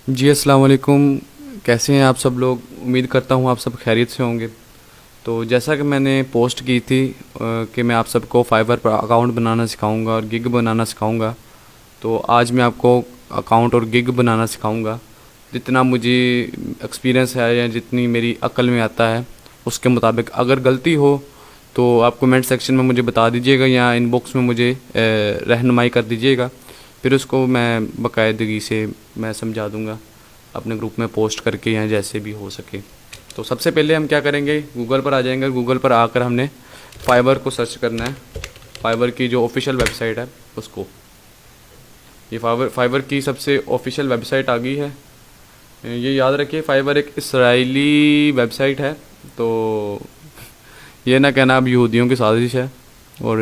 जी अस्सलाम वालेकुम। कैसे हैं आप सब लोग? उम्मीद करता हूँ आप सब खैरियत से होंगे। तो जैसा कि मैंने पोस्ट की थी कि मैं आप सबको फाइवर पर अकाउंट बनाना सिखाऊंगा और गिग बनाना सिखाऊंगा। तो आज मैं आपको अकाउंट और गिग बनाना सिखाऊंगा। जितना मुझे एक्सपीरियंस है या जितनी मेरी अक्ल में आता है उसके मुताबिक। अगर गलती हो तो आप कमेंट सेक्शन में मुझे बता दीजिएगा या इनबॉक्स में मुझे रहनुमाई कर दीजिएगा। फिर उसको मैं बाकायदगी से मैं समझा दूंगा अपने ग्रुप में पोस्ट करके या जैसे भी हो सके। तो सबसे पहले हम क्या करेंगे, गूगल पर आ जाएंगे। गूगल पर आकर हमने फाइबर को सर्च करना है। फाइबर की जो ऑफिशियल वेबसाइट है उसको। ये फाइबर फाइबर की सबसे ऑफिशियल वेबसाइट आ गई है। ये याद रखिए, फाइबर एक इसराइली वेबसाइट है। तो ये ना कहना अब यहूदियों की साजिश है और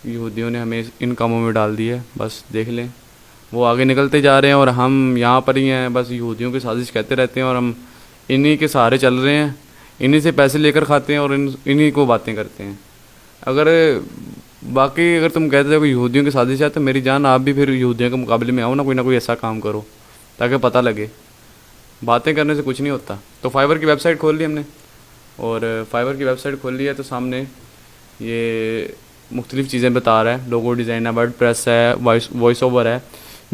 यहूदियों ने हमें इन कामों में डाल दिया है। बस देख लें, वो आगे निकलते जा रहे हैं और हम यहाँ पर ही हैं, बस यहूदियों की साजिश कहते रहते हैं और हम इन्हीं के सहारे चल रहे हैं। इन्हीं से पैसे लेकर खाते हैं और इन्हीं को बातें करते हैं। अगर बाकी अगर तुम कहते हो कि यहूदियों की साजिश है तो मेरी जान आप भी फिर यहूदियों के मुकाबले में आओ ना कोई ऐसा काम करो ताकि पता लगे। बातें करने से कुछ नहीं होता। तो फाइबर की वेबसाइट खोल ली हमने और फाइबर की वेबसाइट खोल ली है तो सामने ये मुख्तलिफ़ चीज़ें बता रहा है। लोगो डिज़ाइन है, वर्ड प्रेस है, वॉइस ओवर है,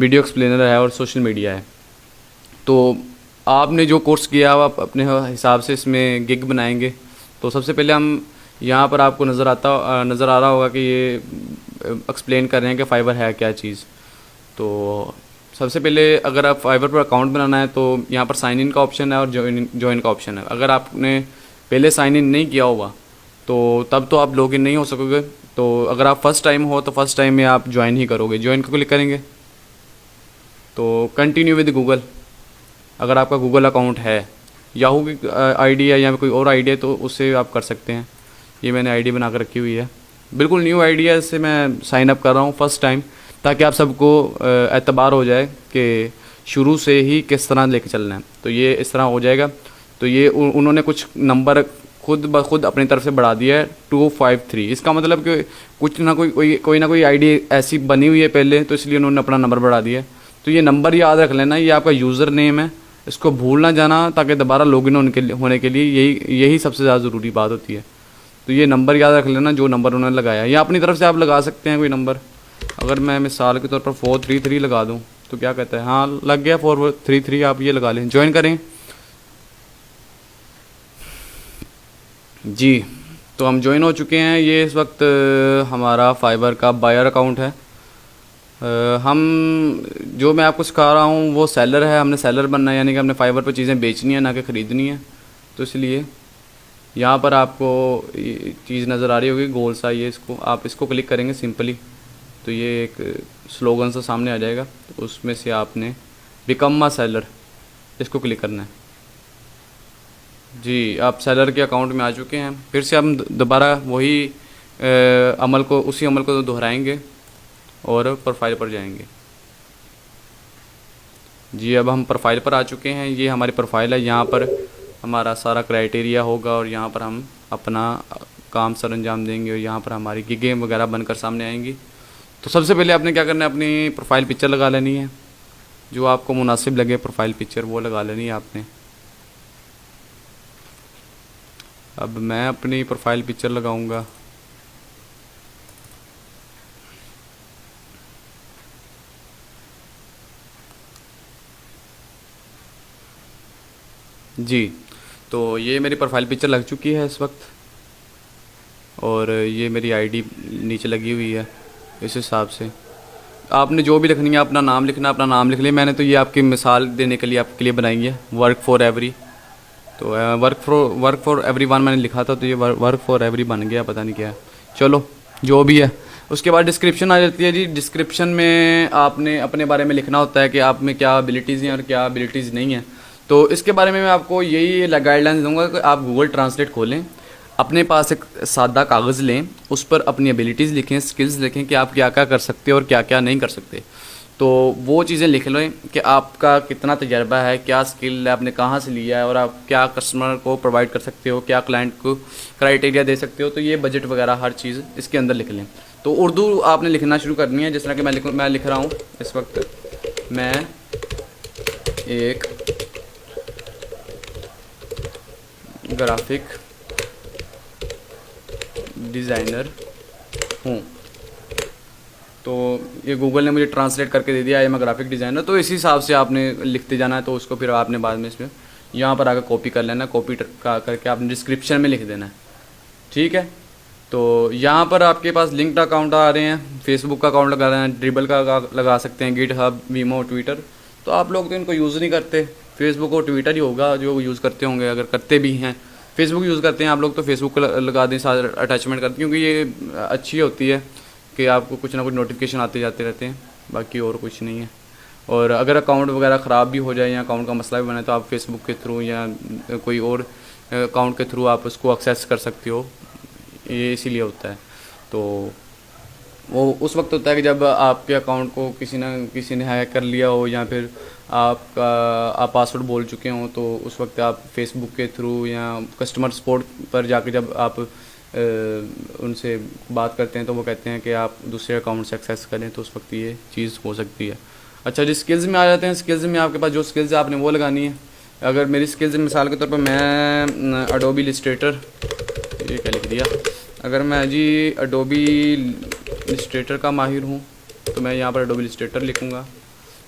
वीडियो एक्सप्लेनर है और सोशल मीडिया है। तो आपने जो कोर्स किया आप अपने हिसाब से इसमें गिग बनाएंगे। तो सबसे पहले हम यहाँ पर आपको नज़र आ रहा होगा कि ये एक्सप्लेन कर रहे हैं कि फ़ाइबर है क्या चीज़। तो सबसे पहले अगर आप फाइबर पर अकाउंट बनाना है तो यहाँ पर साइन इन का ऑप्शन है और ज्वाइन का ऑप्शन है। अगर आपने पहले साइन इन नहीं किया होगा तो तब तो आप लॉगिन नहीं हो सकोगे। तो अगर आप फर्स्ट टाइम हो तो फर्स्ट टाइम में आप ज्वाइन ही करोगे। ज्वाइन को क्लिक करेंगे तो कंटिन्यू विद गूगल। अगर आपका गूगल अकाउंट है, याहू की आईडी है या कोई और आईडी है तो उससे आप कर सकते हैं। ये मैंने आईडी बना कर रखी हुई है, बिल्कुल न्यू आईडी है, इससे मैं साइन अप कर रहा हूँ फर्स्ट टाइम, ताकि आप सबको एतबार हो जाए कि शुरू से ही किस तरह लेके चलना है। तो ये इस तरह हो जाएगा। तो ये उन्होंने कुछ नंबर खुद ब खुद अपनी तरफ से बढ़ा दिया है 253। इसका मतलब कि कुछ ना कोई ना कोई आईडी ऐसी बनी हुई है पहले, तो इसलिए उन्होंने अपना नंबर बढ़ा दिया है। तो ये नंबर याद रख लेना, ये आपका यूज़र नेम है, इसको भूल ना जाना ताकि दोबारा लॉगिन होने के लिए यही सबसे ज़्यादा ज़रूरी बात होती है। तो ये नंबर याद रख लेना जो नंबर उन्होंने लगाया है, या अपनी तरफ से आप लगा सकते हैं कोई नंबर। अगर मैं मिसाल के तौर पर 433 लगा दूं तो क्या कहता है, हाँ लग गया 433, आप ये लगा लें, ज्वाइन करें जी। तो हम ज्वाइन हो चुके हैं। ये इस वक्त हमारा फाइबर का बायर अकाउंट है। हम जो मैं आपको सिखा रहा हूँ वो सेलर है, हमने सेलर बनना है, यानी कि हमने फाइबर पर चीज़ें बेचनी है ना कि ख़रीदनी है। तो इसलिए यहाँ पर आपको चीज़ नज़र आ रही होगी गोल सा, ये इसको क्लिक करेंगे सिंपली तो ये एक स्लोगन सा सामने आ जाएगा। तो उसमें से आपने बिकम माई सेलर इसको क्लिक करना है जी। आप सेलर के अकाउंट में आ चुके हैं। फिर से हम दोबारा वही उसी अमल को दोहराएंगे और प्रोफाइल पर जाएंगे जी। अब हम प्रोफाइल पर आ चुके हैं। ये हमारी प्रोफाइल है, यहाँ पर हमारा सारा क्राइटेरिया होगा और यहाँ पर हम अपना काम सर अंजाम देंगे और यहाँ पर हमारी गिगें वगैरह बनकर सामने आएंगी। तो सबसे पहले आपने क्या करना है, अपनी प्रोफाइल पिक्चर लगा लेनी है, जो आपको मुनासिब लगे प्रोफाइल पिक्चर वो लगा लेनी है आपने। अब मैं अपनी प्रोफाइल पिक्चर लगाऊंगा जी। तो ये मेरी प्रोफाइल पिक्चर लग चुकी है इस वक्त और ये मेरी आईडी नीचे लगी हुई है। इस हिसाब से आपने जो भी लिखनी है अपना नाम लिखना, अपना नाम लिख लिया। मैंने तो ये आपकी मिसाल देने के लिए आपके लिए बनाई है, वर्क फॉर एवरी। तो वर्क फॉर एवरी वन मैंने लिखा था तो ये वर्क फॉर एवरी बन गया, पता नहीं क्या है, चलो जो भी है। उसके बाद डिस्क्रिप्शन आ जाती है जी। डिस्क्रिप्शन में आपने अपने बारे में लिखना होता है कि आप में क्या एबिलिटीज़ हैं और क्या एबिलिटीज़ नहीं हैं। तो इसके बारे में मैं आपको यही गाइडलाइंस दूंगा कि आप गूगल ट्रांसलेट खोलें, अपने पास एक सादा कागज़ लें, उस पर अपनी एबिलिटीज़ लिखें, स्किल्स लिखें कि आप क्या क्या कर सकते हो और क्या क्या नहीं कर सकते। तो वो चीज़ें लिख लें कि आपका कितना तजर्बा है, क्या स्किल है, आपने कहाँ से लिया है और आप क्या कस्टमर को प्रोवाइड कर सकते हो, क्या क्लाइंट को क्राइटेरिया दे सकते हो। तो ये बजट वगैरह हर चीज़ इसके अंदर लिख लें। तो उर्दू आपने लिखना शुरू करनी है, जिस तरह कि मैं लिख रहा हूँ इस वक्त। मैं एक ग्राफिक डिज़ाइनर हूँ। तो ये गूगल ने मुझे ट्रांसलेट करके दे दिया आई एम ग्राफिक डिज़ाइनर। तो इसी हिसाब से आपने लिखते जाना है। तो उसको फिर आपने बाद में इसमें यहाँ पर आकर कॉपी कर लेना, कॉपी करके आपने डिस्क्रिप्शन में लिख देना है, ठीक है। तो यहाँ पर आपके पास लिंक्ड अकाउंट आ रहे हैं, फेसबुक का अकाउंट लगा रहे हैं, ड्रिबल का लगा सकते हैं, गिटहब, वीमो, ट्विटर। तो आप लोग तो इनको यूज़ नहीं करते, फेसबुक और ट्विटर ही होगा जो यूज़ करते होंगे, अगर करते भी हैं। फेसबुक यूज़ करते हैं आप लोग तो फेसबुक को लगा दें, सारे अटैचमेंट करते हैं, क्योंकि ये अच्छी होती है कि आपको कुछ ना कुछ नोटिफिकेशन आते जाते रहते हैं, बाकी और कुछ नहीं है। और अगर अकाउंट वगैरह ख़राब भी हो जाए या अकाउंट का मसला भी बने तो आप फेसबुक के थ्रू या कोई और अकाउंट के थ्रू आप उसको एक्सेस कर सकते हो, ये इसीलिए होता है। तो वो उस वक्त होता है कि जब आपके अकाउंट को किसी ने हैक कर लिया हो या फिर आप पासवर्ड बोल चुके हों, तो उस वक्त आप फेसबुक के थ्रू या कस्टमर सपोर्ट पर जाकर जब आप उनसे बात करते हैं तो वो कहते हैं कि आप दूसरे अकाउंट से एक्सेस करें, तो उस वक्त ये चीज़ हो सकती है। अच्छा जी, स्किल्स में आ जाते हैं। स्किल्स में आपके पास जो स्किल्स है आपने वो लगानी है। अगर मेरी स्किल्स मिसाल के तौर पर मैं एडोबी इलस्ट्रेटर, ये क्या लिख दिया, अगर मैं जी एडोबी इलस्ट्रेटर का माहिर हूँ तो मैं यहाँ पर एडोबी इलस्ट्रेटर लिखूँगा,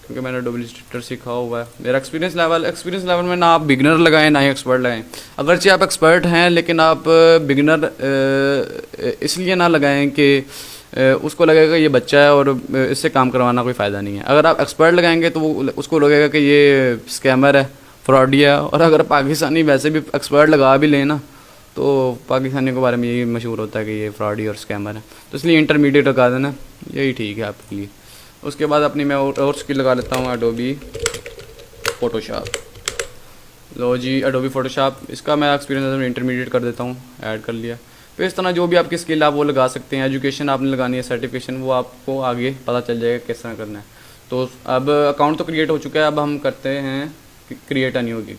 क्योंकि मैंने एडोबी इलस्ट्रेटर सीखा हुआ है। मेरा एक्सपीरियंस लेवल में ना आप बिगनर लगाएं ना ही एक्सपर्ट लगाएं। अगरचे आप एक्सपर्ट हैं लेकिन आप बिगनर इसलिए ना लगाएं कि उसको लगेगा ये बच्चा है और इससे काम करवाना कोई फ़ायदा नहीं है। अगर आप एक्सपर्ट लगाएंगे तो वो उसको लगेगा कि ये स्कैमर है, फ्रॉडी है। और अगर पाकिस्तानी वैसे भी एक्सपर्ट लगा भी लें ना, तो पाकिस्तानियों के बारे में यही मशहूर होता है कि ये फ्रॉडी और स्कैमर है। तो इसलिए इंटरमीडिएट लगा देना, यही ठीक है आपके लिए। उसके बाद अपनी मैं और स्किल लगा लेता हूँ एडोबी फ़ोटोशॉप। लो जी, एडोबी फ़ोटोशॉप, इसका मैं एक्सपीरियंस इंटरमीडिएट कर देता हूँ, ऐड कर लिया। फिर इस तरह जो भी आपकी स्किल आप वो लगा सकते हैं। एजुकेशन आपने लगानी है, सर्टिफिकेशन, वो आपको आगे पता चल जाएगा किस तरह करना है। तो अब अकाउंट तो क्रिएट हो चुका है, अब हम करते हैं क्रिएट अ न्यू गिग।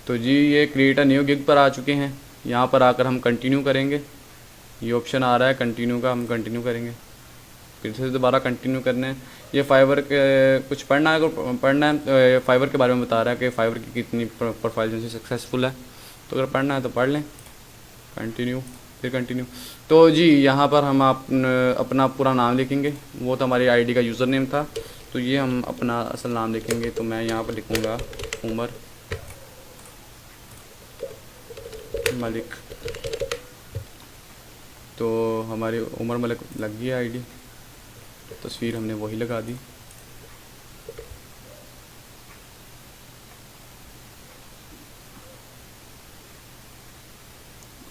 तो जी ये क्रिएट अ न्यू गिग पर आ चुके हैं। यहाँ पर आकर हम कंटिन्यू करेंगे, ये ऑप्शन आ रहा है कंटिन्यू का, हम कंटिन्यू करेंगे। फिर से दोबारा कंटिन्यू करना है। ये फाइवर के कुछ पढ़ना है, अगर पढ़ना है फाइवर के बारे में बता रहा है कि फाइवर की कितनी प्रोफाइल जो सक्सेसफुल है। तो अगर पढ़ना है तो पढ़ लें, कंटिन्यू, फिर कंटिन्यू। तो जी यहाँ पर हम अपना पूरा नाम लिखेंगे, वो तो हमारी आईडी का यूज़र नेम था, तो ये हम अपना असल नाम लिखेंगे। तो मैं यहाँ पर लिखूँगा उमर मलिक। तो हमारी उमर मलिक लग गई आईडी, तस्वीर हमने वही लगा दी।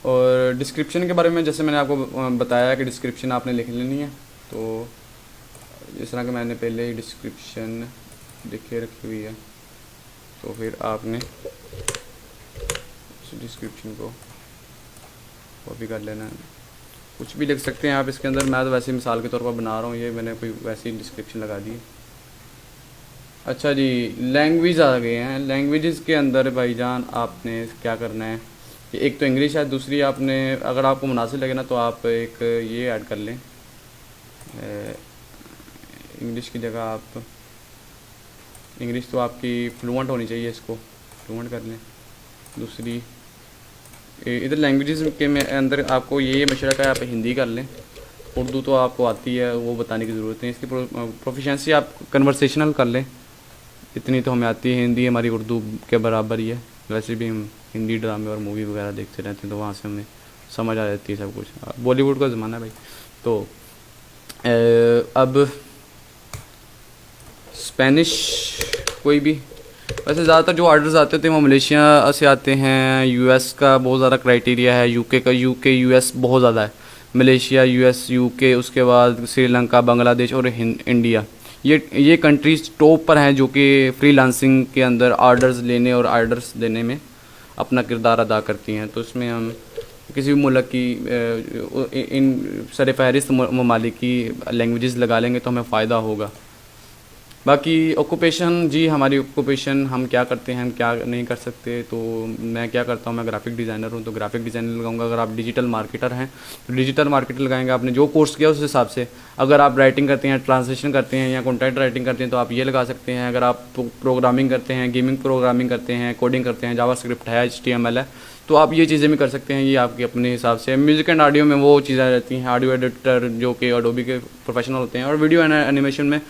और डिस्क्रिप्शन के बारे में जैसे मैंने आपको बताया कि डिस्क्रिप्शन आपने लिख लेनी है। तो जिस तरह कि मैंने पहले ही डिस्क्रिप्शन लिखे रखी हुई है, तो फिर आपने उस डिस्क्रिप्शन को कॉपी कर लेना है। कुछ भी लिख सकते हैं आप इसके अंदर, मैं तो वैसे मिसाल के तौर पर बना रहा हूँ, ये मैंने कोई वैसी डिस्क्रिप्शन लगा दी। अच्छा जी, लैंग्वेज आ गए हैं। लैंग्वेजेस के अंदर भाईजान आपने क्या करना है, एक तो इंग्लिश है, दूसरी आपने अगर आपको मुनासिब लगे ना तो आप एक ये ऐड कर लें, इंग्लिश की जगह आप इंग्लिश तो आपकी फ्लुएंट होनी चाहिए, इसको फ्लुएंट कर लें। दूसरी इधर लैंग्वेजेस के में अंदर आपको ये मशवरा है, आप हिंदी कर लें। उर्दू तो आपको आती है, वो बताने की ज़रूरत नहीं। इसकी प्रोफिशेंसी आप कन्वर्सेशनल कर लें, इतनी तो हमें आती है। हिंदी हमारी उर्दू के बराबर ही है, वैसे भी हम हिंदी ड्रामे और मूवी वगैरह देखते रहते हैं, तो वहाँ से हमें समझ आ जाती है सब कुछ। बॉलीवुड का ज़माना है भाई। तो अब स्पेनिश कोई भी, वैसे ज़्यादातर जो ऑर्डर्स आते थे वो मलेशिया से आते हैं। यूएस का बहुत ज़्यादा क्राइटेरिया है, यूके का, यूके यूएस बहुत ज़्यादा है। मलेशिया, यूएस, यूके, उसके बाद श्रीलंका, बांग्लादेश और इंडिया, ये कंट्रीज़ टॉप पर हैं जो कि फ्रीलांसिंग के अंदर ऑर्डर्स लेने और ऑर्डर्स देने में अपना किरदार अदा करती हैं। तो इसमें हम किसी भी मुल्क की इन सरफ़हरिस्त ममालिक की लैंग्वेजेस लगा लेंगे तो हमें फ़ायदा होगा। बाकी ऑक्यूपेशन जी, हमारी ऑक्यूपेशन हम क्या करते हैं, हम क्या नहीं कर सकते, तो मैं क्या करता हूँ, मैं ग्राफिक डिज़ाइनर हूँ, तो ग्राफिक डिज़ाइनर लगाऊंगा। अगर आप डिजिटल मार्केटर हैं तो डिजिटल मार्केटर लगाएंगे, आपने जो कोर्स किया उस हिसाब से। अगर आप राइटिंग करते हैं, ट्रांसलेशन करते हैं या कंटेंट राइटिंग करते हैं तो आप ये लगा सकते हैं। अगर आप प्रोग्रामिंग करते हैं, गेमिंग प्रोग्रामिंग करते हैं, कोडिंग करते हैं, जावास्क्रिप्ट है, HTML है, तो आप ये चीज़ें भी कर सकते हैं। ये आपके अपने हिसाब से। म्यूज़िक एंड ऑडियो में वो चीज़ें रहती हैं, ऑडियो एडिटर जो कि एडोबी के प्रोफेशनल होते हैं, और वीडियो एनिमेशन में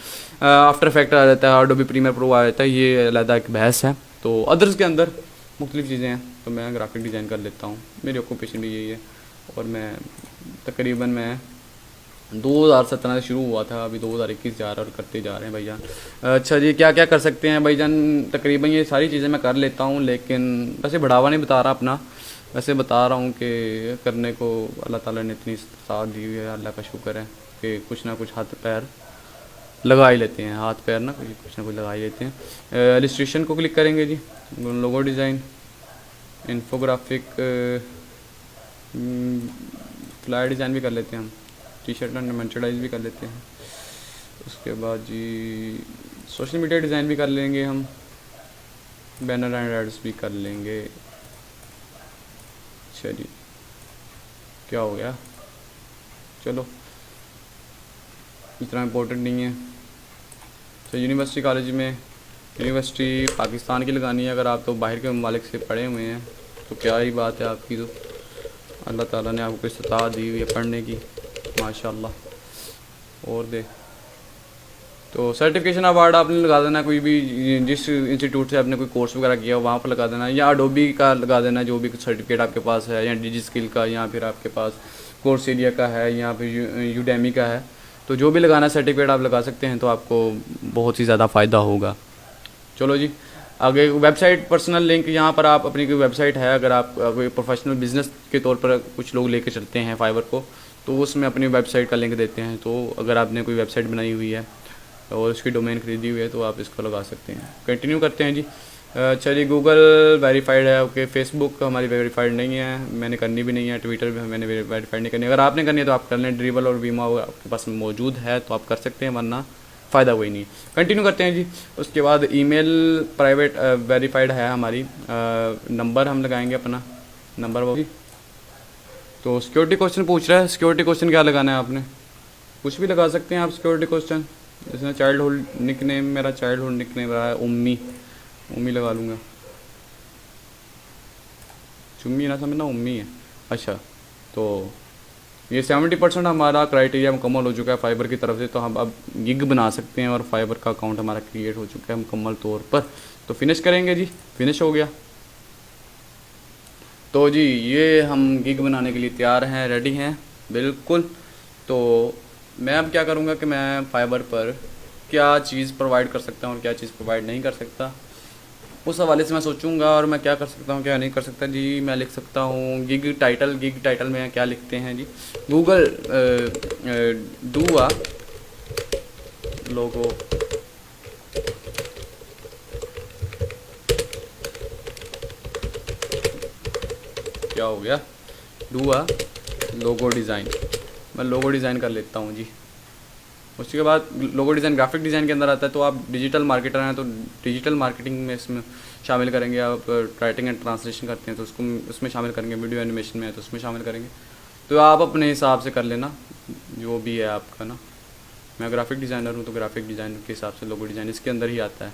आफ्टर इफेक्ट आ जाता है, एडोबी प्रीमियर प्रो आ जाता है, ये अलग एक बहस है। तो अदर्स के अंदर मुख्तलिफ चीज़ें हैं, तो मैं ग्राफिक डिज़ाइन कर लेता हूँ, मेरी ऑक्यूपेशन भी यही है। और मैं तकरीबन मैं 2017 से शुरू हुआ था, अभी 2021 जा रहा है और करते जा रहे हैं भाईजान। अच्छा जी, क्या क्या कर सकते हैं भाईजान, तकरीबन ये सारी चीज़ें मैं कर लेता हूँ, लेकिन वैसे बढ़ावा नहीं बता रहा अपना, वैसे बता रहा हूँ कि करने को अल्लाह ताला ने इतनी साथ दी हुई है, अल्लाह का शुक्र है कि कुछ ना कुछ हाथ पैर लगा ही लेते हैं, हाथ पैर ना कुछ ना कुछ लगा ही लेते हैं। इलस्ट्रेशन को क्लिक करेंगे जी, logo design, infographic, flyer design भी कर लेते हैं हम, टी शर्ट एंड मर्चेंडाइज भी कर लेते हैं। उसके बाद जी सोशल मीडिया डिज़ाइन भी कर लेंगे हम, बैनर एंड एड्स भी कर लेंगे। अच्छा जी, क्या हो गया, चलो इतना इम्पोर्टेंट नहीं है। तो यूनिवर्सिटी कॉलेज में, यूनिवर्सिटी पाकिस्तान की लगानी है, अगर आप तो बाहर के ममालिक से पढ़े हुए हैं तो क्या ही बात है आपकी, तो अल्लाह ताला ने आपको इस्तिताअत दी हुई है पढ़ने की, माशाल्लाह। और दे तो सर्टिफिकेशन अवार्ड आपने लगा देना, कोई भी जिस इंस्टीट्यूट से आपने कोई कोर्स वगैरह किया हो वहाँ पर लगा देना, या अडोबी का लगा देना, जो भी सर्टिफिकेट आपके पास है, या डिजी स्किल का, या फिर आपके पास कोर्स एरिया का है, या फिर यूडेमी का है, तो जो भी लगाना सर्टिफिकेट आप लगा सकते हैं, तो आपको बहुत ही ज़्यादा फ़ायदा होगा। चलो जी आगे, वेबसाइट पर्सनल लिंक, यहाँ पर आप अपनी कोई वेबसाइट है, अगर आप कोई प्रोफेशनल बिजनेस के तौर पर कुछ लोग लेके चलते हैं फाइवर को, तो उसमें अपनी वेबसाइट का लिंक देते हैं। तो अगर आपने कोई वेबसाइट बनाई हुई है और उसकी डोमेन खरीदी हुई है तो आप इसको लगा सकते हैं। कंटिन्यू करते हैं जी। अच्छा जी, गूगल वेरीफाइड है, ओके। फेसबुक हमारी वेरीफाइड नहीं है, मैंने करनी भी नहीं है। ट्विटर भी मैंने वेरीफाइड नहीं करनी, अगर आपने करनी है तो आप कर लें। ड्रिबल और वीमा आपके पास मौजूद है तो आप कर सकते हैं, वरना फ़ायदा कोई नहीं। कंटिन्यू करते हैं जी। उसके बाद ईमेल प्राइवेट वेरीफाइड है हमारी। नंबर हम लगाएंगे अपना, नंबर वो भी। तो सिक्योरिटी क्वेश्चन पूछ रहा है, सिक्योरिटी क्वेश्चन क्या लगाना है आपने, कुछ भी लगा सकते हैं आप सिक्योरिटी क्वेश्चन। जैसे चाइल्डहुड निक नेम, मेरा चाइल्डहुड निक नेम रहा है उम्मी, उम्मी लगा लूँगा। चुम्मी ना समझना, उम्मी है। अच्छा, तो ये 70% हमारा क्राइटेरिया मुकम्मल हो चुका है फाइबर की तरफ से, तो हम अब गिग बना सकते हैं और फाइबर का अकाउंट हमारा क्रिएट हो चुका है मुकम्मल तौर पर। तो फिनिश करेंगे जी, फिनिश हो गया। तो जी ये हम गिग बनाने के लिए तैयार हैं, रेडी हैं बिल्कुल। तो मैं अब क्या करूँगा कि मैं फाइबर पर क्या चीज़ प्रोवाइड कर सकता हूँ और क्या चीज़ प्रोवाइड नहीं कर सकता, उस हवाले से मैं सोचूंगा। और मैं क्या कर सकता हूँ क्या नहीं कर सकता जी, मैं लिख सकता हूँ गिग टाइटल। गिग टाइटल में क्या लिखते हैं जी, गूगल डू आ लोगो क्या हो गया, डू आ लोगो डिज़ाइन। मैं लोगो डिज़ाइन कर लेता हूँ जी। उसके बाद लोगो डिज़ाइन ग्राफिक डिज़ाइन के अंदर आता है। तो आप डिजिटल मार्केटर हैं तो डिजिटल मार्केटिंग में इसमें शामिल करेंगे। आप राइटिंग एंड ट्रांसलेशन करते हैं तो उसको उसमें शामिल करेंगे। वीडियो एनिमेशन में है तो उसमें शामिल करेंगे। तो आप अपने हिसाब से कर लेना जो भी है आपका ना। मैं ग्राफिक डिज़ाइनर हूँ तो ग्राफिक डिज़ाइन के हिसाब से लोगो डिज़ाइन इसके अंदर ही आता है।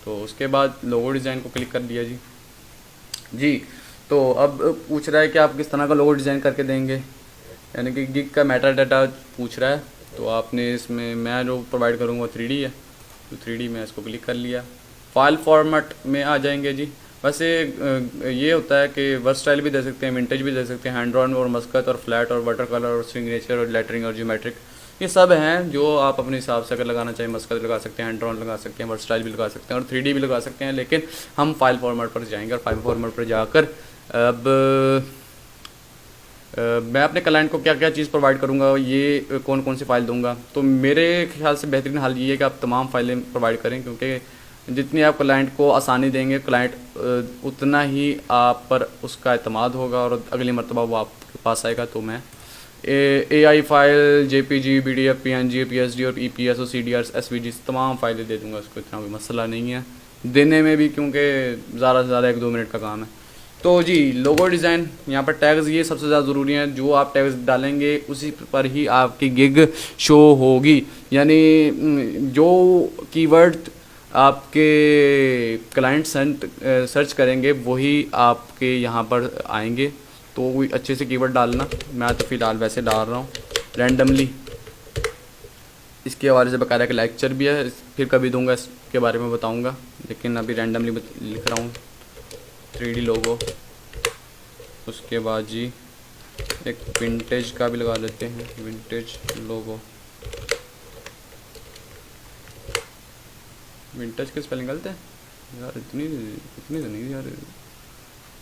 तो उसके बाद लोगो डिज़ाइन को क्लिक कर दिया जी। जी तो अब पूछ रहा है कि आप किस तरह का लोगो डिज़ाइन करके देंगे, यानी कि गिग का मेटा डाटा पूछ रहा है। तो आपने इसमें मैं जो प्रोवाइड करूँगा वो 3D है, तो 3D में इसको क्लिक कर लिया। फाइल फॉर्मेट में आ जाएंगे जी। वैसे ये होता है कि वर्सटाइल भी दे सकते हैं, विंटेज भी दे सकते हैं, हैंड ड्रॉन और मस्कत और फ्लैट और वाटर कलर और सिग्नेचर और लेटरिंग और ज्योमेट्रिक, ये सब हैं जो आप अपने हिसाब से अगर लगाना चाहिए। मस्कत लगा सकते हैं, हैंड ड्रॉन लगा सकते हैं, वर्सटाइल भी लगा सकते हैं और 3D भी लगा सकते हैं। लेकिन हम फाइल फॉर्मेट पर जाएंगे और फाइल फॉर्मेट पर जाकर अब मैं अपने क्लाइंट को क्या क्या चीज़ प्रोवाइड करूँगा, ये कौन कौन सी फ़ाइल दूंगा। तो मेरे ख्याल से बेहतरीन हाल ये है कि आप तमाम फाइलें प्रोवाइड करें, क्योंकि जितनी आप क्लाइंट को आसानी देंगे क्लाइंट उतना ही आप पर उसका एतमाद होगा और अगली मरतबा वो आपके पास आएगा। तो मैं AI file, JPG, PDF, PNG, PSD और EPS और CDRs, SVGs तमाम फाइलें दे दूंगा उसको, इतना भी मसला नहीं है देने में भी, क्योंकि ज़्यादा से ज़्यादा 1-2 मिनट का काम है। तो जी लोगो डिज़ाइन, यहाँ पर टैग्स ये सबसे ज़्यादा ज़रूरी है, जो आप टैग्स डालेंगे उसी पर ही आपकी गिग शो होगी, यानी जो कीवर्ड आपके क्लाइंट सर्च करेंगे वही आपके यहाँ पर आएंगे। तो कोई अच्छे से कीवर्ड डालना, मैं तो फ़िलहाल वैसे डाल रहा हूँ रैंडमली। इसके हवाले से बकायदा का लेक्चर भी है, फिर कभी दूंगा, इसके बारे में बताऊंगा, लेकिन अभी रैंडमली लिख रहा हूँ 3D लोगो। उसके बाद जी एक विंटेज का भी लगा लेते हैं, विंटेज लोगो। विंटेज के स्पेलिंग गलत है यार, इतनी इतनी तो नहीं यार,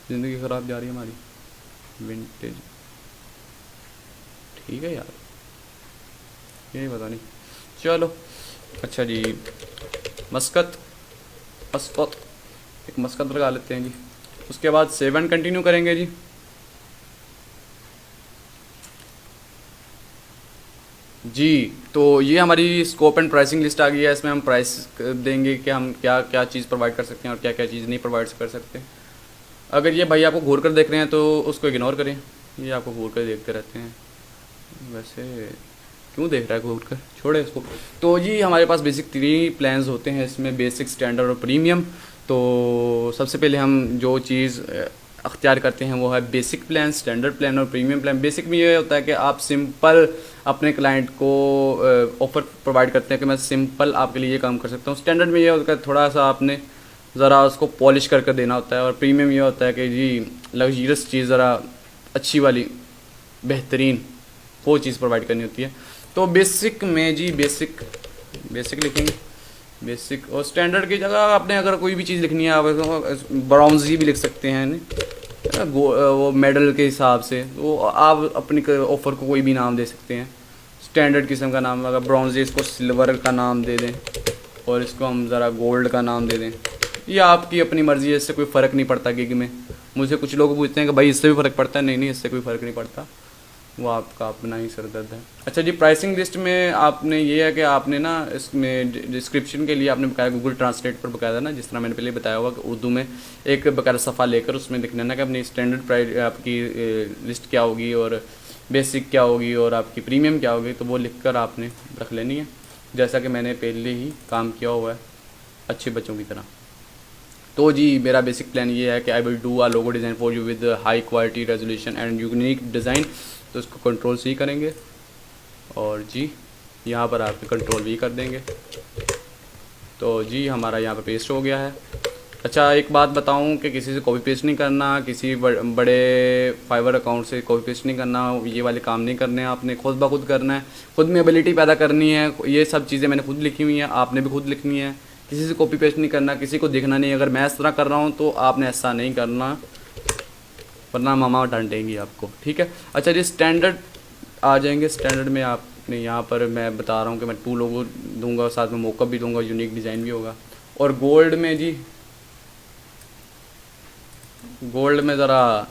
ज़िंदगी ख़राब जा रही है हमारी। विंटेज ठीक है यार, यही पता नहीं, चलो अच्छा जी। मस्कत, मस्कत, एक मस्कत लगा लेते हैं जी। उसके बाद 7 कंटिन्यू करेंगे जी। जी तो ये हमारी स्कोप एंड प्राइसिंग लिस्ट आ गई है, इसमें हम प्राइस देंगे कि हम क्या क्या चीज़ प्रोवाइड कर सकते हैं और क्या क्या चीज़ नहीं प्रोवाइड कर सकते। अगर ये भाई आपको घूर कर देख रहे हैं तो उसको इग्नोर करें, ये आपको घूर कर देखते रहते हैं, वैसे क्यों देख रहा है घूर कर, छोड़े इसको। तो जी हमारे पास बेसिक 3 प्लान्स होते हैं इसमें, बेसिक, स्टैंडर्ड और प्रीमियम। तो सबसे पहले हम जो चीज़ अख्तियार करते हैं वो है बेसिक प्लान, स्टैंडर्ड प्लान और प्रीमियम प्लान। बेसिक में ये होता है कि आप सिंपल अपने क्लाइंट को ऑफ़र प्रोवाइड करते हैं कि मैं सिंपल आपके लिए ये काम कर सकता हूँ। स्टैंडर्ड में ये होता है थोड़ा सा आपने ज़रा उसको पॉलिश करके देना होता है, और प्रीमियम ये होता है कि जी लग्जरियस चीज़, ज़रा अच्छी वाली, बेहतरीन वो चीज़ प्रोवाइड करनी होती है। तो बेसिक में जी बेसिक लिखेंगे, बेसिक। और स्टैंडर्ड की जगह आपने अगर कोई भी चीज़ लिखनी है आप ब्राउन्जी भी लिख सकते हैं वो मेडल के हिसाब से, तो आप अपनी ऑफ़र को कोई भी नाम दे सकते हैं, स्टैंडर्ड किस्म का नाम। अगर ब्राउन्जी, इसको सिल्वर का नाम दे दें और इसको हम ज़रा गोल्ड का नाम दे दें, ये आपकी अपनी मर्ज़ी है, इससे कोई फ़र्क नहीं पड़ता गिग में। मुझे कुछ लोग पूछते हैं कि भाई इससे भी फ़र्क पड़ता है, नहीं इससे कोई फ़र्क नहीं पड़ता, वो आपका अपना ही सरदर्द है। अच्छा जी, प्राइसिंग लिस्ट में आपने ये है कि आपने ना इसमें डिस्क्रिप्शन के लिए आपने बकाया गूगल ट्रांसलेट पर बकायदा ना, जिस तरह मैंने पहले बताया हुआ कि उर्दू में एक बकायदा सफ़ा लेकर उसमें लिखना ना कि अपनी स्टैंडर्ड प्राइस आपकी लिस्ट क्या होगी और बेसिक क्या होगी और आपकी प्रीमियम क्या होगी, तो वो लिख कर आपने रख लेनी है, जैसा कि मैंने पहले ही काम किया हुआ है अच्छे बच्चों की तरह। तो जी मेरा बेसिक प्लान ये है कि आई will do a logo design for you with high quality resolution and unique design. तो इसको कंट्रोल सी करेंगे और जी यहाँ पर आप कंट्रोल वी कर देंगे। तो जी हमारा यहाँ पर पेस्ट हो गया है। अच्छा एक बात बताऊँ कि किसी से कॉपी पेस्ट नहीं करना, किसी बड़े फाइवर अकाउंट से कॉपी पेस्ट नहीं करना, ये वाले काम नहीं करने हैं, आपने खुद ब खुद करना है, खुद में एबिलिटी पैदा करनी है। ये सब चीज़ें मैंने खुद लिखी हुई हैं, आपने भी खुद लिखनी है, किसी से कॉपी पेस्ट नहीं करना, किसी को देखना नहीं। अगर मैं इस तरह कर रहा हूँ तो आपने ऐसा नहीं करना, वरना मामा डांटेंगी आपको, ठीक है। अच्छा जी स्टैंडर्ड आ जाएंगे। स्टैंडर्ड में आपने यहाँ पर मैं बता रहा हूँ कि मैं 2 लोगो दूंगा और साथ में मोकअप भी दूंगा, यूनिक डिज़ाइन भी होगा। और गोल्ड में जी, गोल्ड में ज़रा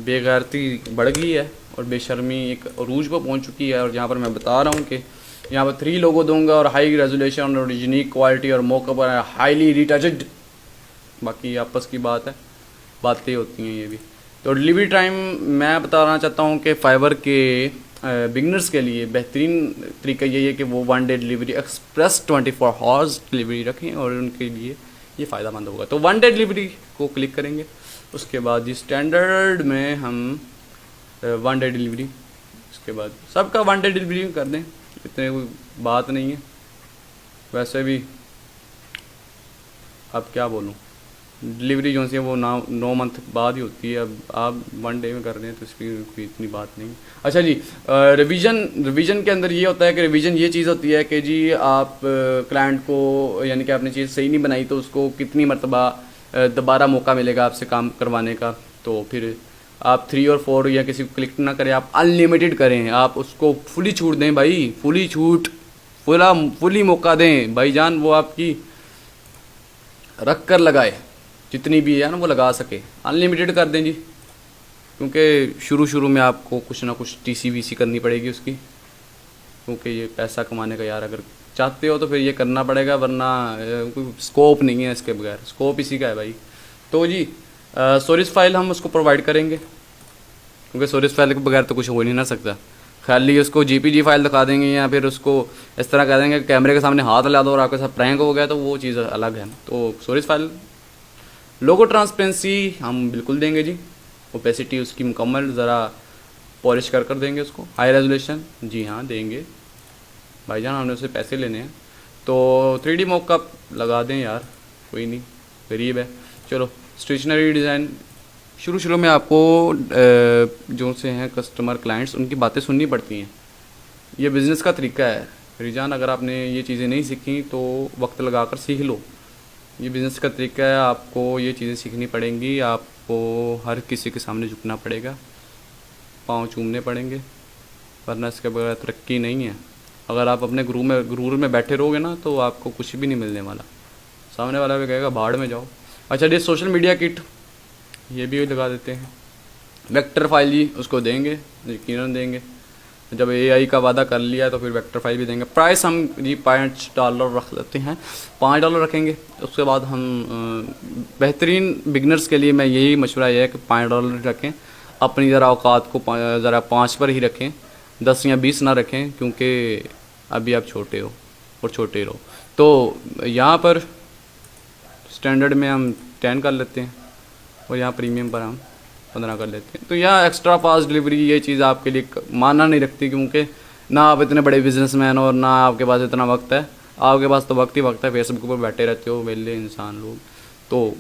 बेगैरती बढ़ गई है और बेशर्मी एक अरूज पर पहुँच चुकी है। और यहाँ पर मैं बता रहा हूँ कि यहाँ पर 3 लोगो दूंगा और हाई रेजोल्यूशन और यूनिक क्वालिटी और मोकअप और हाईली रिटचड। बाकी आपस की बात है, बातें होती हैं ये भी। तो डिलीवरी टाइम मैं बताना चाहता हूँ कि फाइवर के बिगनर्स के लिए बेहतरीन तरीका यही है कि वो 1 day delivery express 24 hours delivery रखें और उनके लिए ये फ़ायदेमंद होगा। तो 1 डे डिलीवरी को क्लिक करेंगे। उसके बाद जी स्टैंडर्ड में हम 1 डे डिलीवरी, उसके बाद सबका 1 डे डिलीवरी कर दें, इतने कोई बात नहीं है। वैसे भी अब क्या बोलूँ, डिलीवरी जो सी है वो 9 मंथ बाद ही होती है, अब आप 1 डे में कर रहे हैं तो इसकी कोई इतनी बात नहीं। अच्छा जी रिवीजन के अंदर ये होता है कि रिवीजन ये चीज़ होती है कि जी आप क्लाइंट को, यानी कि आपने चीज़ सही नहीं बनाई तो उसको कितनी मरतबा दोबारा मौका मिलेगा आपसे काम करवाने का। तो फिर आप 3 और 4 या किसी को क्लिक ना करें, आप अनलिमिटेड करें, आप उसको फुली छूट दें भाई, फुली छूट, फुली मौका दें भाईजान, वो आपकी रख कर लगाए, जितनी भी है ना वो लगा सके, अनलिमिटेड कर दें जी। क्योंकि शुरू शुरू में आपको कुछ ना कुछ टीसी करनी पड़ेगी उसकी, क्योंकि ये पैसा कमाने का यार अगर चाहते हो तो फिर ये करना पड़ेगा, वरना कोई स्कोप नहीं है इसके बगैर, स्कोप इसी का है भाई। तो जी सोर्स फाइल हम उसको प्रोवाइड करेंगे, क्योंकि सोर्स फाइल के बगैर तो कुछ हो नहीं ना सकता। खाली उसको जीपीजी फाइल दिखा देंगे या फिर उसको इस तरह कह देंगे कैमरे के सामने हाथ ला दो और आपके साथ प्रैंक हो गया, तो वो चीज़ अलग है। तो सोर्स फाइल, लोगो ट्रांसपेरेंसी हम बिल्कुल देंगे जी, ओपेसिटी उसकी मुकम्मल, ज़रा पॉलिश कर देंगे उसको। हाई रेजोल्यूशन जी हाँ देंगे भाईजान, हमने उससे पैसे लेने हैं। तो 3D मॉकअप लगा दें यार, कोई नहीं, गरीब है। चलो स्टेशनरी डिज़ाइन, शुरू में आपको जो से हैं कस्टमर क्लाइंट्स उनकी बातें सुननी पड़ती हैं, ये बिज़नेस का तरीका है रिजान। अगर आपने ये चीज़ें नहीं सीखी तो वक्त लगाकर सीख लो, ये बिज़नेस का तरीका है, आपको ये चीज़ें सीखनी पड़ेंगी, आपको हर किसी के सामने झुकना पड़ेगा, पाँव चूमने पड़ेंगे, वरना इसके बगैर तरक्की नहीं है। अगर आप अपने गुरूर में बैठे रहोगे ना तो आपको कुछ भी नहीं मिलने वाला, सामने वाला भी कहेगा भाड़ में जाओ। अच्छा ये सोशल मीडिया किट, ये भी लगा देते हैं। वेक्टर फाइल जी उसको देंगे, यकीनन देंगे, जब एआई का वादा कर लिया तो फिर वेक्टर फाइल भी देंगे। प्राइस हम जी $5 रख लेते हैं, $5 रखेंगे। उसके बाद हम बेहतरीन बिगनर्स के लिए मैं यही मशवरा है कि $5 रखें, अपनी ज़रा औकात को ज़रा 5 पर ही रखें, 10 या 20 ना रखें, क्योंकि अभी आप छोटे हो और छोटे रहो। तो यहाँ पर स्टैंडर्ड में हम 10 कर लेते हैं और यहाँ प्रीमियम पर हम 15 कर लेते हैं। तो यहाँ एक्स्ट्रा फास्ट डिलीवरी ये चीज़ आपके लिए माना नहीं रखती, क्योंकि ना आप इतने बड़े बिजनेसमैन हो और ना आपके पास इतना वक्त है। आपके पास तो वक्त ही वक्त है, फेसबुक पर बैठे रहते हो वेले इंसान लोग, तो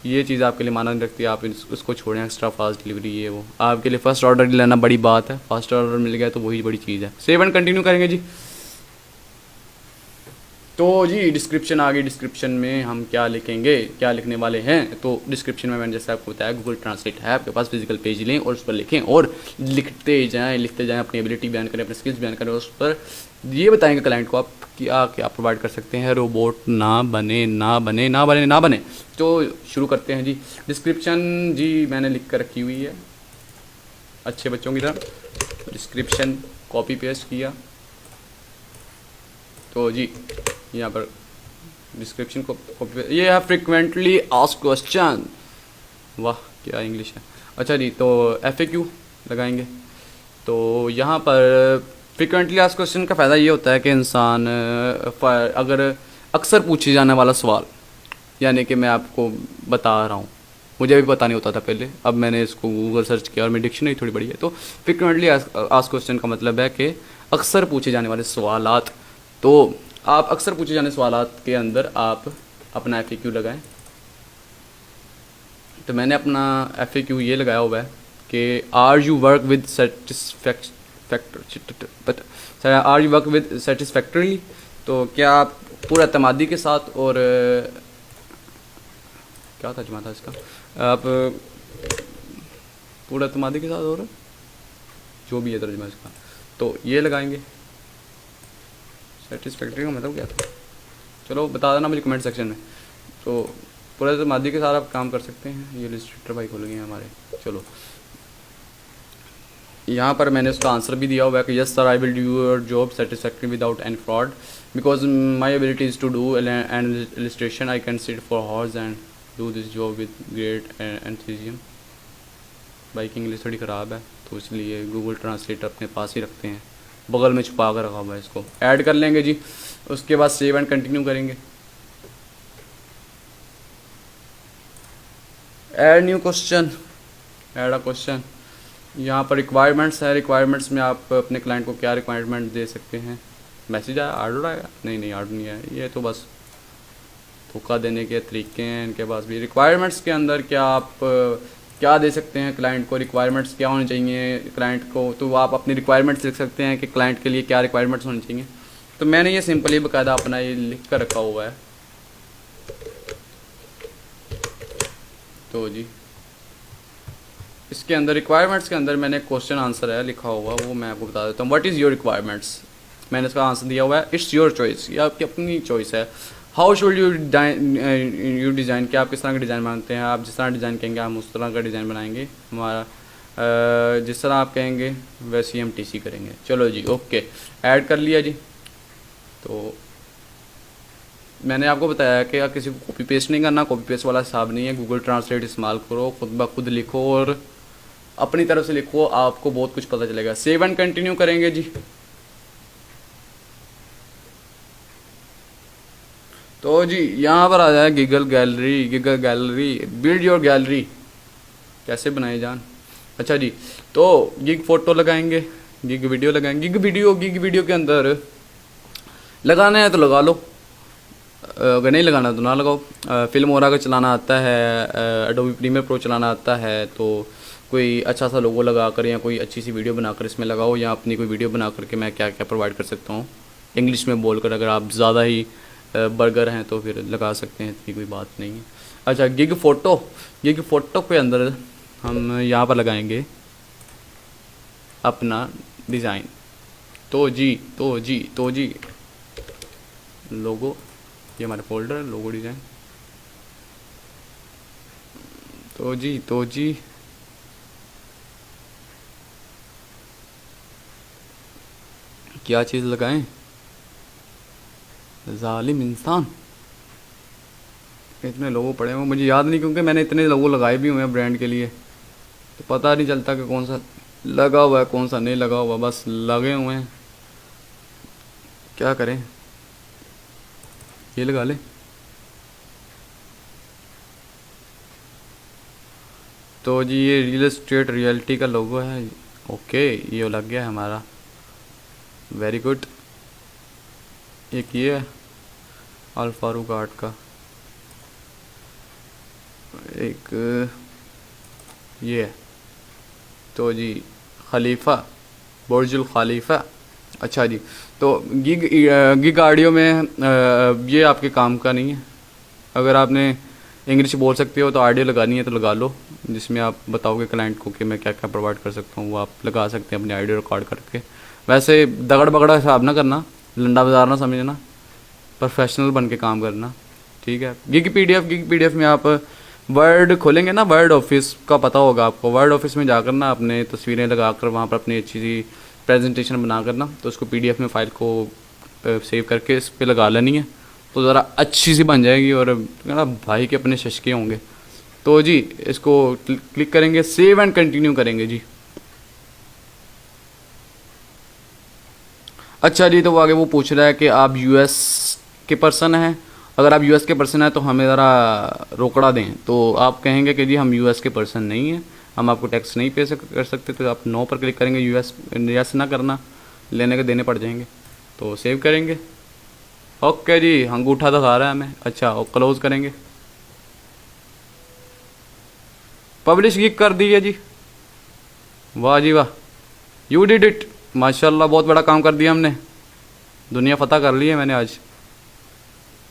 ये चीज़ आपके लिए माना नहीं रखती। आप इसको छोड़ें, एक्स्ट्रा फास्ट डिलीवरी ये वो आपके लिए फ़र्स्ट ऑर्डर लेना बड़ी बात है, फर्स्ट ऑर्डर मिल गया तो वही बड़ी चीज़ है। सेव एंड कंटिन्यू करेंगे जी। तो जी डिस्क्रिप्शन आ गई, डिस्क्रिप्शन में हम क्या लिखेंगे, क्या लिखने वाले हैं। तो डिस्क्रिप्शन में मैंने जैसे आपको बताया गूगल ट्रांसलेट है आपके पास, फिजिकल पेज लें और उस पर लिखें और लिखते जाएं, अपनी एबिलिटी बयान करें, अपने स्किल्स बयान करें, उस पर ये बताएंगे क्लाइंट को आप क्या क्या प्रोवाइड कर सकते हैं। रोबोट ना बने ना बने ना बने ना बने। तो शुरू करते हैं जी। डिस्क्रिप्शन जी मैंने लिख कर रखी हुई है अच्छे बच्चों की तरह, डिस्क्रिप्शन कॉपी पेस्ट किया। तो जी यहाँ पर डिस्क्रिप्शन को ये है फ्रिक्वेंटली आस्क्ड क्वेश्चन, वाह क्या इंग्लिश है। अच्छा जी तो FAQ लगाएंगे। तो यहाँ पर फ्रिक्वेंटली आस्क्ड क्वेश्चन का फ़ायदा ये होता है कि इंसान अगर अक्सर पूछे जाने वाला सवाल, यानी कि मैं आपको बता रहा हूँ, मुझे भी पता नहीं होता था पहले, अब मैंने इसको गूगल सर्च किया और मेरी डिक्शनरी थोड़ी बड़ी है। तो फ्रिक्वेंटली आस्क्ड क्वेश्चन का मतलब है कि अक्सर पूछे जाने वाले सवालात। तो आप अक्सर पूछे जाने सवालात के अंदर आप अपना FAQ लगाएं। तो मैंने अपना FAQ ये लगाया हुआ है कि आर यू वर्क विद सेटिस्फैक्टरीली, तो क्या आप पूरा एतमादी के साथ, और क्या तर्जुमा था इसका, आप पूरा एतमादी के साथ, और जो भी है तर्जुमा इसका, तो ये लगाएंगे। सेटिस्फैक्ट्री का मतलब क्या था, चलो बता देना मुझे कमेंट सेक्शन में। तो पूरा एतमादी के साथ आप काम कर सकते हैं। ये इलस्ट्रेटर भाई खुल गए हैं हमारे। चलो यहाँ पर मैंने उसका आंसर भी दिया हुआ है कि yes sir I will do your job satisfactory without any fraud because my ability is to do an illustration I can sit for hours and do this job with great enthusiasm. भाई की English थोड़ी ख़राब है तो इसलिए Google translator अपने पास ही रखते हैं, बगल में छुपा कर रखा हुआ है, इसको ऐड कर लेंगे जी। उसके बाद सेव एंड कंटिन्यू करेंगे। Add new question, add a question. यहाँ पर रिक्वायरमेंट्स है, रिक्वायरमेंट्स में आप अपने क्लाइंट को क्या रिक्वायरमेंट दे सकते हैं। मैसेज आया, आर्डर आया, नहीं आर्डर नहीं आया, ये तो बस धोखा देने के तरीके हैं इनके पास भी। रिक्वायरमेंट्स के अंदर क्या आप क्या दे सकते हैं क्लाइंट को, रिक्वायरमेंट्स क्या होनी चाहिए क्लाइंट को, तो आप अपनी रिक्वायरमेंट्स लिख सकते हैं कि क्लाइंट के लिए क्या रिक्वायरमेंट्स होनी चाहिए। तो मैंने ये सिंपली बाकायदा अपना ये लिख कर रखा हुआ है। तो जी इसके अंदर रिक्वायरमेंट्स के अंदर मैंने क्वेश्चन आंसर है लिखा हुआ, वो मैं आपको बता देता हूँ। व्हाट इज़ योर रिक्वायरमेंट्स, मैंने इसका आंसर दिया हुआ है इट्स योर चॉइस, ये आपकी अपनी चॉइस है। हाउ शुड यू डिज़ाइन, क्या आप किस तरह का डिज़ाइन मांगते हैं, आप जिस तरह डिज़ाइन कहेंगे हम उस तरह का डिज़ाइन बनाएंगे। हमारा जिस तरह आप कहेंगे वैसे ही हम टीसी करेंगे। चलो जी ओके, ऐड कर लिया जी। तो मैंने आपको बताया कि आप किसी को कॉपी पेस्ट नहीं करना, कॉपी पेस्ट वाला हिसाब नहीं है। गूगल ट्रांसलेट इस्तेमाल करो, खुद ब खुद लिखो और अपनी तरफ से लिखो, आपको बहुत कुछ पता चलेगा। सेव एंड कंटिन्यू करेंगे जी। तो जी यहाँ पर आ जाए Google gallery, build your gallery कैसे बनाए जान। अच्छा जी, तो गिग फोटो लगाएंगे, गिग वीडियो लगाएंगे। गिग वीडियो के अंदर लगाना है तो लगा लो, अगर नहीं लगाना तो ना लगाओ। फिल्म ओरा का चलाना आता है, एडोबी प्रीमियर प्रो चलाना आता है, तो कोई अच्छा सा लोगो लगा कर या कोई अच्छी सी वीडियो बनाकर इसमें लगाओ, या अपनी कोई वीडियो बना करके मैं क्या क्या प्रोवाइड कर सकता हूँ इंग्लिश में बोलकर। अगर आप ज़्यादा ही बर्गर हैं तो फिर लगा सकते हैं, इतनी कोई बात नहीं है। अच्छा, गिग फ़ोटो के अंदर हम यहाँ पर लगाएंगे अपना डिज़ाइन। तो जी लोगो, ये हमारे फोल्डर है लोगो डिज़ाइन। तो जी क्या चीज़ लगाएं, जालिम इंसान। इतने लोगो पड़े हुए मुझे याद नहीं, क्योंकि मैंने इतने लोगो लगाए भी हुए हैं ब्रांड के लिए, तो पता नहीं चलता कि कौन सा लगा हुआ है कौन सा नहीं लगा हुआ, बस लगे हुए हैं, क्या करें। ये लगा ले। तो जी ये रियल एस्टेट रियल्टी का लोगो है। ओके, ये लग गया है हमारा, वेरी गुड। एक ये है अल फारूक आर्ट का, एक ये है। तो जी खलीफा, बुर्जुल खलीफा। अच्छा जी, तो गिग ऑडियो में ये आपके काम का नहीं है। अगर आपने इंग्लिश बोल सकते हो तो ऑडियो लगानी है तो लगा लो, जिसमें आप बताओगे क्लाइंट को कि मैं क्या क्या प्रोवाइड कर सकता हूँ, वो आप लगा सकते हैं अपनी ऑडियो रिकॉर्ड करके। वैसे दगड़ बगड़ा हिसाब ना करना, लंडा बाजार ना समझना, प्रोफेशनल बन के काम करना, ठीक है। गिग पीडीएफ में आप वर्ड खोलेंगे ना, वर्ड ऑफिस का पता होगा आपको। वर्ड ऑफिस में जाकर ना अपने तस्वीरें लगाकर वहाँ पर अपनी अच्छी सी प्रेजेंटेशन बना कर ना, तो उसको पीडीएफ में फ़ाइल को सेव करके इस पर लगा लेनी है, तो ज़रा अच्छी सी बन जाएगी और ना भाई के अपने शशके होंगे। तो जी इसको क्लिक करेंगे, सेव एंड कंटिन्यू करेंगे जी। अच्छा जी, तो वो आगे वो पूछ रहा है कि आप यूएस के पर्सन हैं। अगर आप यूएस के पर्सन हैं तो हमें ज़रा रोकड़ा दें, तो आप कहेंगे कि जी हम यूएस के पर्सन नहीं हैं, हम आपको टैक्स नहीं पे कर सकते, तो आप नो पर क्लिक करेंगे। यूएस यस ना करना, लेने के देने पड़ जाएंगे। तो सेव करेंगे। ओके जी, अंगूठा दिखा रहा है हमें। अच्छा, और क्लोज करेंगे। पब्लिश गिग कर दी है जी। वाह जी वाह, यू डिड इट, माशाल्लाह, बहुत बड़ा काम कर दिया हमने, दुनिया फतह कर ली है मैंने आज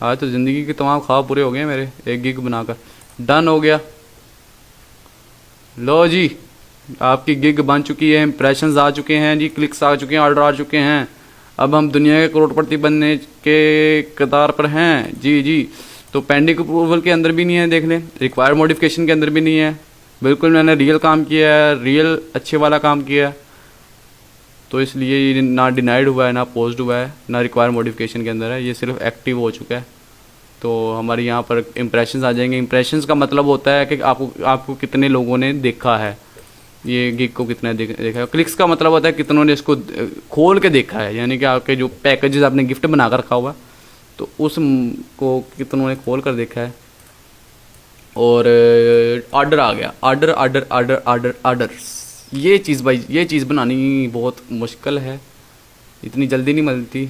तो ज़िंदगी के तमाम ख्वाब पूरे हो गए मेरे, एक गिग बनाकर। डन हो गया। लो जी, आपकी गिग बन चुकी है, इंप्रेशंस आ चुके हैं जी, क्लिक्स आ चुके हैं, ऑर्डर आ चुके हैं। अब हम दुनिया के करोड़पति बनने के कतार पर हैं जी। तो पेंडिंग अप्रूवल के अंदर भी नहीं है, देख लें, रिक्वायर्ड मॉडिफिकेशन के अंदर भी नहीं है, बिल्कुल मैंने रियल काम किया है, रियल अच्छे वाला काम किया है, तो इसलिए ये ना डिनाइड हुआ है, ना पोस्ट हुआ है, ना रिक्वायर मॉडिफिकेशन के अंदर है, ये सिर्फ एक्टिव हो चुका है। तो हमारे यहाँ पर इम्प्रेशंस आ जाएंगे। इम्प्रेशंस का मतलब होता है कि आपको कितने लोगों ने देखा है, ये गिग को कितने देखा है। क्लिक्स का मतलब होता है कितनों ने इसको खोल के देखा है, यानी कि आपके जो पैकेजेस आपने गिफ्ट बना कर रखा हुआ तो उसको कितनों ने खोल कर देखा है। और ऑर्डर आ गया, ऑर्डर। ये चीज़ भाई, ये चीज़ बनानी बहुत मुश्किल है, इतनी जल्दी नहीं मिलती।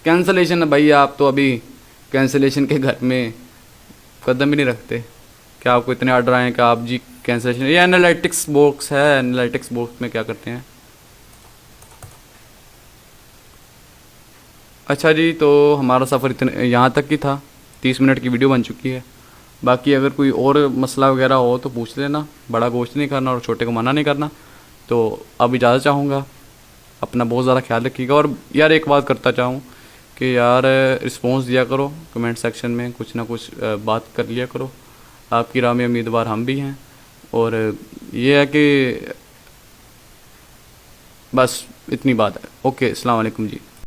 कैंसलेशन है भाई, आप तो अभी कैंसलेशन के घर में कदम भी नहीं रखते, क्या आपको इतने ऑर्डर आए कि आप जी कैंसलेशन। ये एनालिटिक्स बॉक्स है, एनालिटिक्स बॉक्स में क्या करते हैं। अच्छा जी, तो हमारा सफ़र इतने यहाँ तक ही था, 30 मिनट की वीडियो बन चुकी है। बाकी अगर कोई और मसला वगैरह हो तो पूछ लेना, बड़ा गोश्त नहीं करना और छोटे को मना नहीं करना। तो अब इजाज़त चाहूँगा, अपना बहुत ज़्यादा ख्याल रखिएगा। और यार एक बात करता चाहूँ कि यार रिस्पॉन्स दिया करो कमेंट सेक्शन में, कुछ ना कुछ बात कर लिया करो। आपकी राह में उम्मीदवार हम भी हैं। और ये है कि बस इतनी बात है। ओके, अस्सलाम वालेकुम जी।